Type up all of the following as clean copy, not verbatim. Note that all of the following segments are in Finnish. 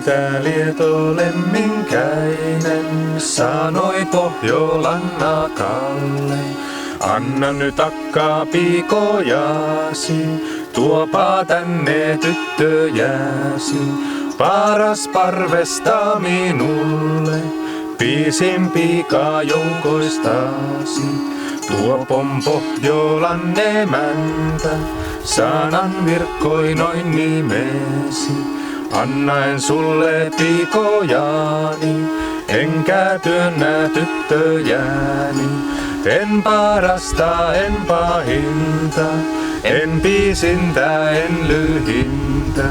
Siitä lieto lemminkäinen sanoi Pohjolan nakalle. Anna nyt akka piikojasi, tuopa tänne tyttöjäsi. Paras parvesta minulle, piisin piika joukoistasi. Tuopon Pohjolan emäntä, sanan virkkoi noin nimesi. Annaen sulle piikojani, enkä työnnä tyttöjäni. En parasta, en pahinta, en piisintä, en lyhintä.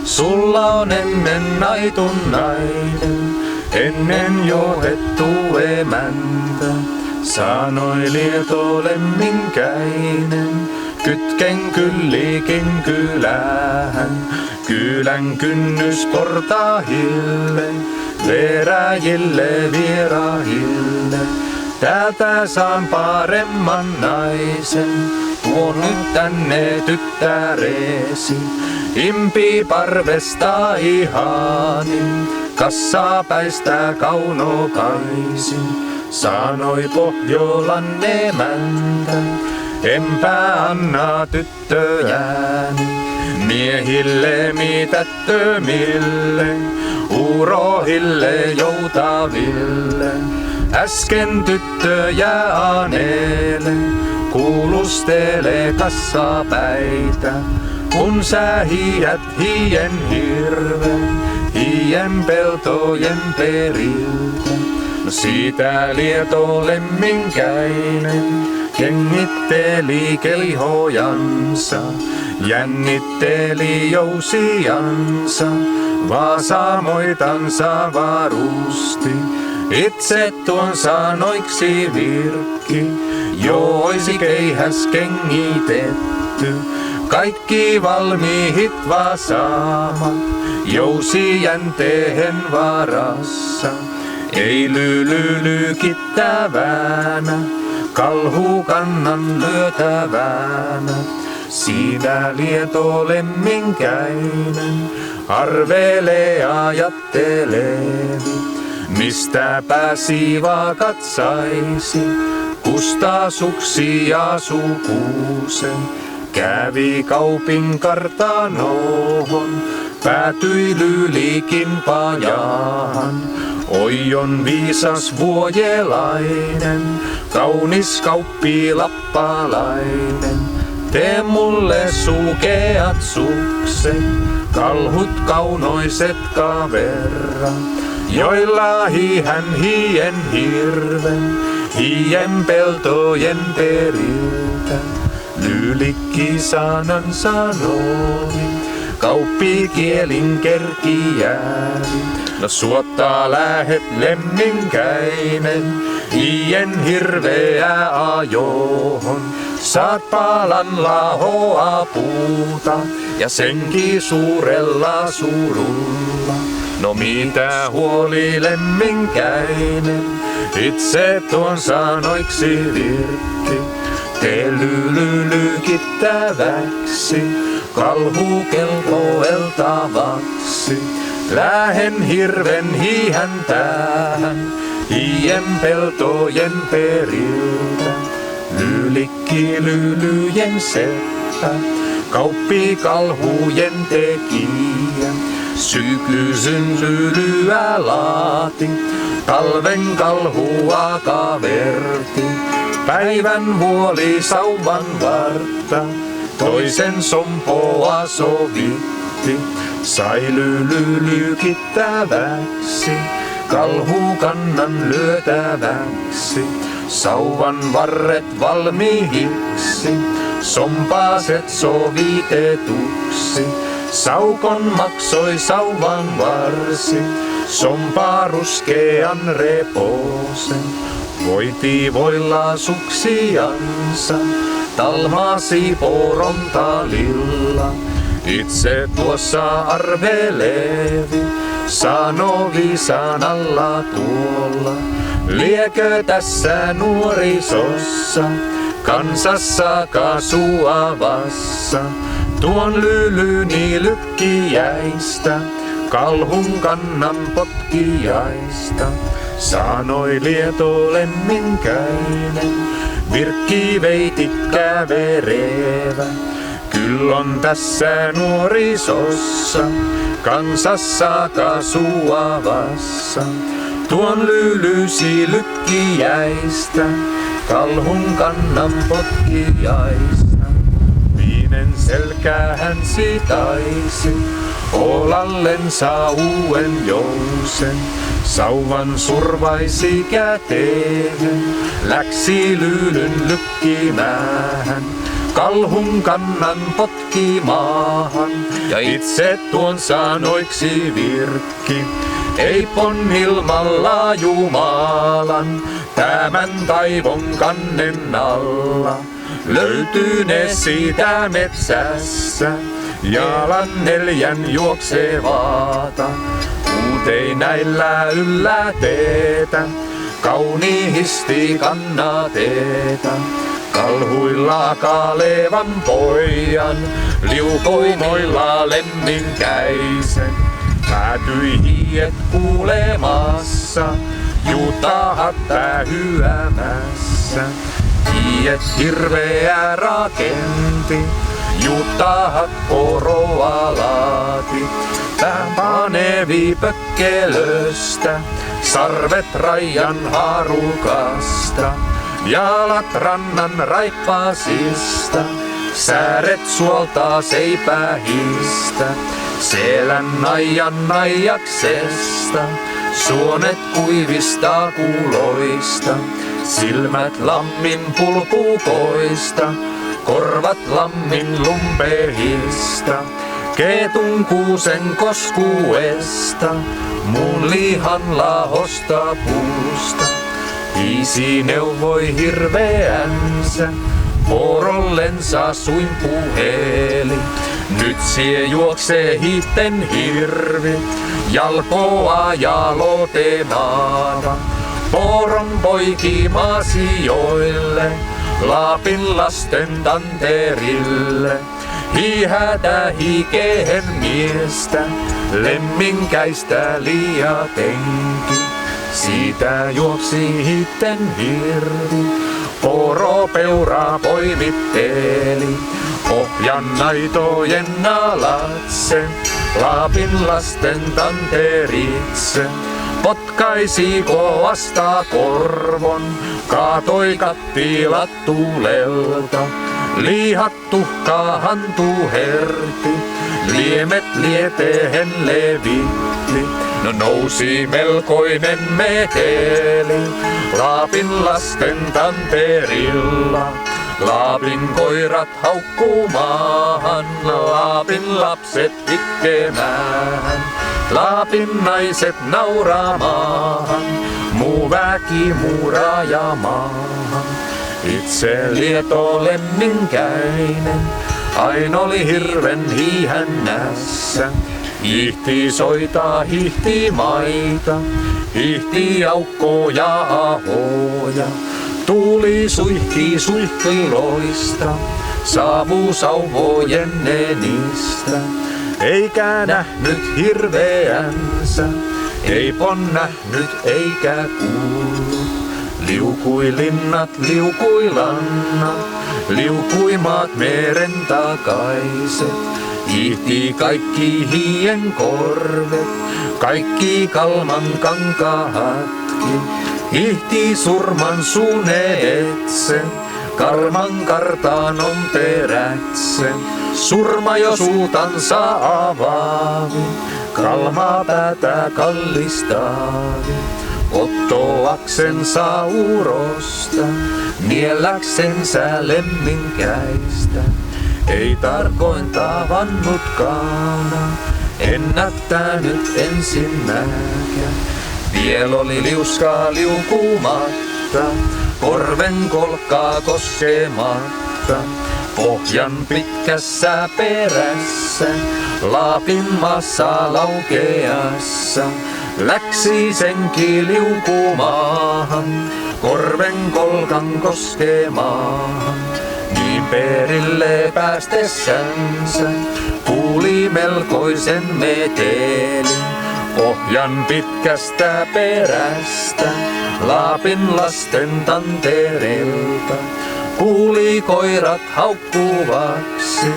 Sulla on ennen naitun nainen, ennen johdettu emäntä. Sanoi lieto lemminkäinen, kytken kyllikin kylähän. Kylän kynnysportaahille, veräjille vierahille. Täältä saan paremman naisen, tuon nyt tänne tyttäresi. Impi parvesta ihanin, kassapäistä kaunokaisin. Sanoi Pohjolan emäntä, enpä anna tyttöjäni. Miehille mitättömille, urohille joutaville. Äsken tyttöjä aneele, kuulustele kassapäitä. Kun sä hiät hien hirven, hien peltojen periltä. No siitä lieto lemminkäinen, kengitteli kelihojansa. Jännitteli jousiansa, vaasamoitansa varusti. Itse tuon sanoiksi virkki, jo oisi keihäs kengitetty. Kaikki valmiit vaasaamat, jousijänteen varassa. Ei lylykittävänä, kalhukannan lyötävänä. Siitä lieto lemminkäinen, arvelee ajattelevi. Mistä pääsiva katsaisi, kusta suksi ja sukuusen. Kävi kaupin kartanohon, päätyi Lylikin pajaan. Oi on viisas vuojelainen, kaunis kauppi lappalainen. Tee mulle sukeat sukset, kalhut kaunoiset kaverra. Joilla hihän hien hirven, hien peltojen periltä. Lylikki sanan sanoi, kauppi kielin kerkiääni. No suottaa lähet lemminkäinen, hien hirveä ajohon. Saat palan lahoa puuta ja senkin suurella surulla. No mitä huoli lemminkäinen, itse tuon sanoiksi virkki. Tee lylykittäväksi, kalhu kelpoeltavaksi. Lähen hirven hiihän tähän, hien peltojen periltä. Lylikki lylyjen seppä, kauppi kalhujen tekijä. Syksyn lylyä laati, talven kalhua kaverti. Päivän vuoli sauvan vartta, toisen sompoa sovitti. Sai lylykittäväksi, kalhukannan lyötäväksi. Sauvan varret valmiiksi, sompaaset sovitetuksi. Saukon maksoi sauvan varsi, sompaa ruskean reposen. Voiti voilla suksiansa, talmasi poron talilla. Itse tuossa arvelevi, sanovi sanalla tuolla. Liekö tässä nuorisossa, kansassa kasuavassa, tuon lylyni lykkiäistä, kalhun kannan potkiaista. Sanoi lieto lemminkäinen, virkki veitikkä verevä. Kyll on tässä nuorisossa, kansassa kasuavassa. Tuon lyylysi lykkiäistä, kalhun kannan potkiaista. Viinen selkäähän sitaisi, olallensa uuden jousen. Sauvan survaisi käteen, läksi lyylyn lykkimäähän. Kalhun kannan potki maahan, ja itse tuon sanoiksi virkki. Ei ponnilmalla Jumalan, tämän taivon kannen alla. Löytyy ne siitä metsässä, jalan 4 juoksevaata. Ei näillä yllä teetä, kauniisti kannateeta. Kalhuilla Kalevan pojan, liukoimoilla lemminkäisen. Päätyi hiiet kuulemassa, juutahat hyämässä. Hiiet hirveä rakenti, juutahat poroa laati. Pään panevi pökkelöstä, sarvet rajan haarukasta. Jalat rannan raippaasista, sääret suoltaa seipähistä. Selän naijan naijaksesta, suonet kuivista kuuloista. Silmät lammin pulpukoista, korvat lammin lumpehista. Ketun kuusen koskuesta, muun lihan lahosta puusta. Hiisi neuvoi hirveänsä, porollensa suin puheli. Nyt sie juoksee hiitten hirvi, jalkoa jalotenaava. Poron poiki maasijoille, Laapin lasten tanterille. Hiihätä hikehen miestä, lemminkäistä liatenki. Siitä juoksi hiitten hirvi, poropeura poimitteli. Pohjan naitojen alatse, Laapin lasten tanteritse. Potkaisi kovasta korvon, kaatoi kattilat tuulelta. Lihat tuhkaahan tuherti, liemet lietehen levitti. No nousi melkoinen meteli, Laapin lasten tanterilla. Laapin koirat haukkuu maahan, Laapin lapset itkemään. Laapin naiset nauraa maahan, muu väki muuraaja maahan. Itse lieto lemminkäinen, aina oli hirven hiihännässä. Hiihti soitaa, hiihti maita, hiihti aukkoja ahoja. Tuuli suihki suihkiloista, saavu sauvojen nenistä. Eikä nähnyt hirveänsä, ei pon nähnyt eikä kuullut. Liukui linnat, liukui lannat, liukui maat meren takaiset. Hiihti kaikki hien korvet, kaikki kalman kankahatkin. Hiihti surman suunetse, karman kartanon perätse. Surma jo suutansa avaavi, kalma päätä kallistaavi. Ottoaksensa urosta, nielläksensä lemminkäistä. Ei tarkoin tavannutkaan, ennättänyt ensinnäkään. Viel oli liuskaa liukumatta, korven kolkkaa koskematta. Pohjan pitkässä perässä, Laapin maassa laukeassa. Läksi senki liukumaahan, korven kolkan koskemaahan. Niin perille päästessänsä, kuuli melkoisen metelin. Pohjan pitkästä perästä, Laapin lasten tantereelta, kuuli koirat haukkuvaksi,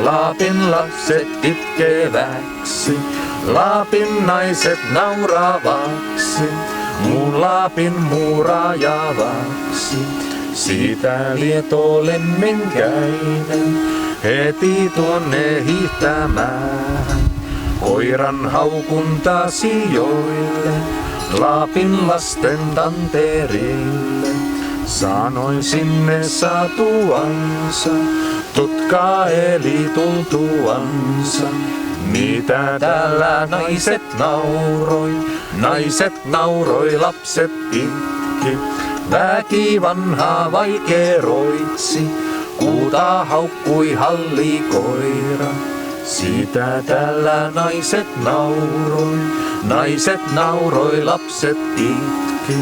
Laapin lapset itkeväksi, Laapin naiset nauravaksi, muun Laapin muurajavaksi. Siitä lieto lemminkäinen heti tuonne hiihtämään, koiran haukunta sijoille, Laapin lasten tantereille. Sanoin sinne saatuansa, tutka eli tultuansa. Mitä täällä naiset nauroi, lapset itki. Väki vanha vaikeroitsi, kuuta haukkui hallikoira. Siitä täällä naiset nauroi, lapset itki.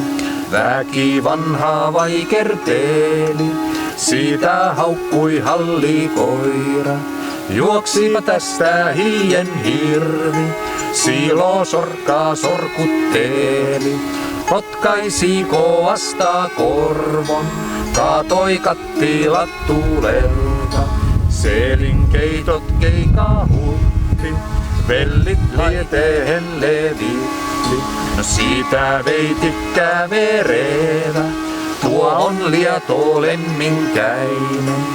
Väki vanha vaikerteli, siitä haukkui hallikoira. Juoksipa tästä hien hirvi, siilo sorkkaa sorkutteli. Potkaisi kovasta korvon, kaatoi kattilat tuulelta. Seelinkeitot keikahutti, vellit lieteen levitti. No siitä veitikkä verevä, tuo on lieto lemminkäinen.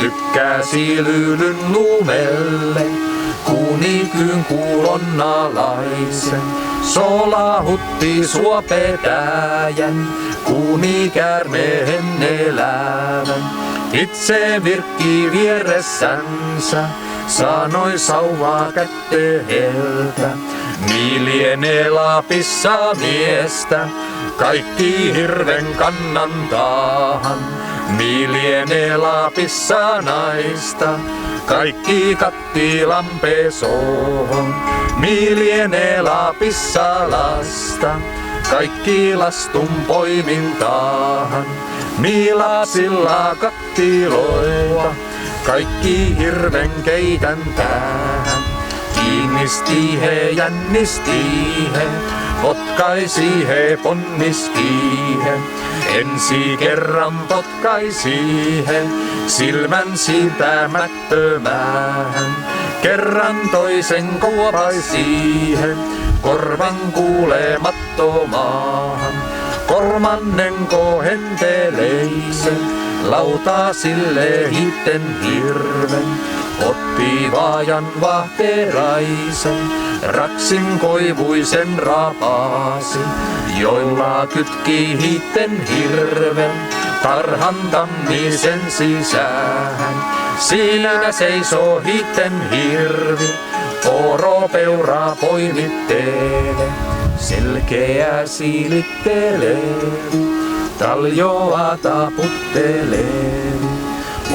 Lykkäsi lyylyn lumelle, kuunikyyn kuulon alaisen. Solahutti suopetäjän, kuunikäärmeen elävän. Itse virkki vieressänsä, sanoi sauvaa kätteeltä. Lienee Laapissa miestä, kaikki hirven kannan taahan. Lienee Laapissa naista, kaikki kattilan pesoon. Lienee Laapissa lasta, kaikki lastun poimintaahan. Lapsilla kattiloita, kaikki hirven keitän tähän. Kiinnisti he, jännisti he, potkaisi he, ponnisti he. Ensi kerran potkaisi he, silmän siitämättömään. Kerran toisen kuopaisi he, korvan kuulemattomaan. Kolmannen kohenteleisen, lautasille hitten hirven. Otti vaajan vahteraisen, raksin koivuisen rapasi, joilla kytki hitten hirven, tarhan tammisen sisään. Siinä seisoo hitten hirvi, poropeura poimittelee, selkeä siilittelee, taljoa taputtelee.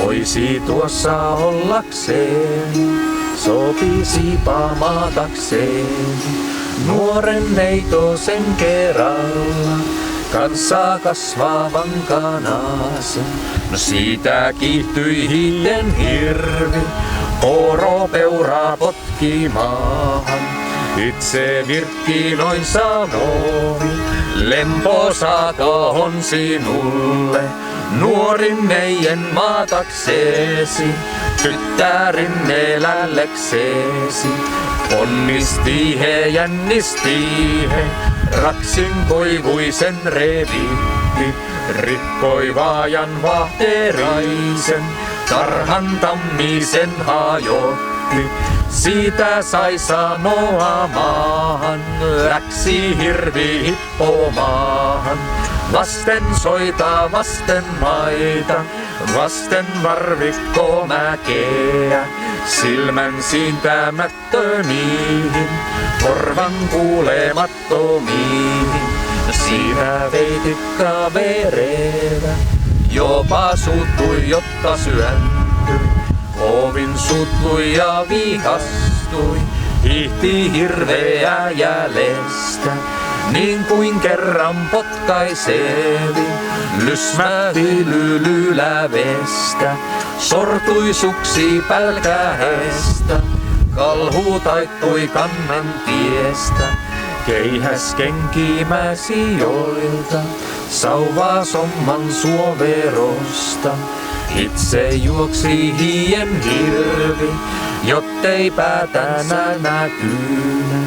Voisi tuossa ollakseen, sopisipa maatakseen, nuoren neitosen kerralla, kanssa kasvavan kanasen. No siitä kiihtyi hitten hirvi, poropeura potki maahan. Itse virkki noin sanoi, lemposa tohon sinulle. Nuorin neien maatakseesi, tyttärin elälleksesi. Onnisti he, jännisti he, raksin koivuisen revitti. Rikkoi vaajan vahteraisen, tarhan tammisen hajotti. Siitä sai sanoa maahan, läksi hirvi hippomaahan. Vasten soita, vasten maita, vasten varvikko mäkeä. Silmän siintämättömiin, korvan kuulemattomiin. Siinä veitikka verevä, jopa suuttui, jotta syöntyi. Ovin suuttui ja vihastui, hiihti hirveä jäljestä. Niin kuin kerran potkaisevi, lysmähti lylylävestä. Sortui suksi pälkähestä, Kalhu taittui kannen tiestä, keihäs kenkimä sijoilta, sauvaa somman suoverosta. Itse juoksi hien hirvi, jottei päätänä näkyne.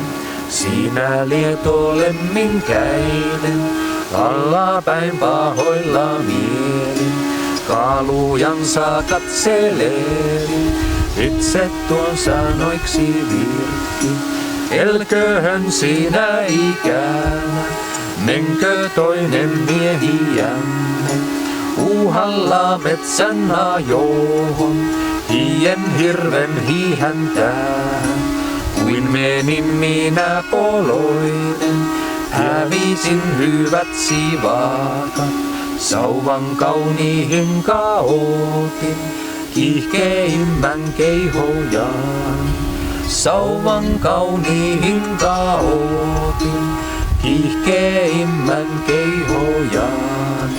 Siinä lieto lemminkäinen, allapäin pahoilla mieli. Kaalujansa katseleri, itse tuon sanoiksi virki. Elköhön siinä ikänä, menkö toinen miehiämme. Uuhalla metsän ajohon, hien hirven hiihäntään. Kuin menin minä poloinen, hävisin hyvät sivakat. Sauvan kauniihin kaotin, kiihkeimmän keihojaan. Sauvan kauniihin kaotin, kiihkeimmän keihojaan.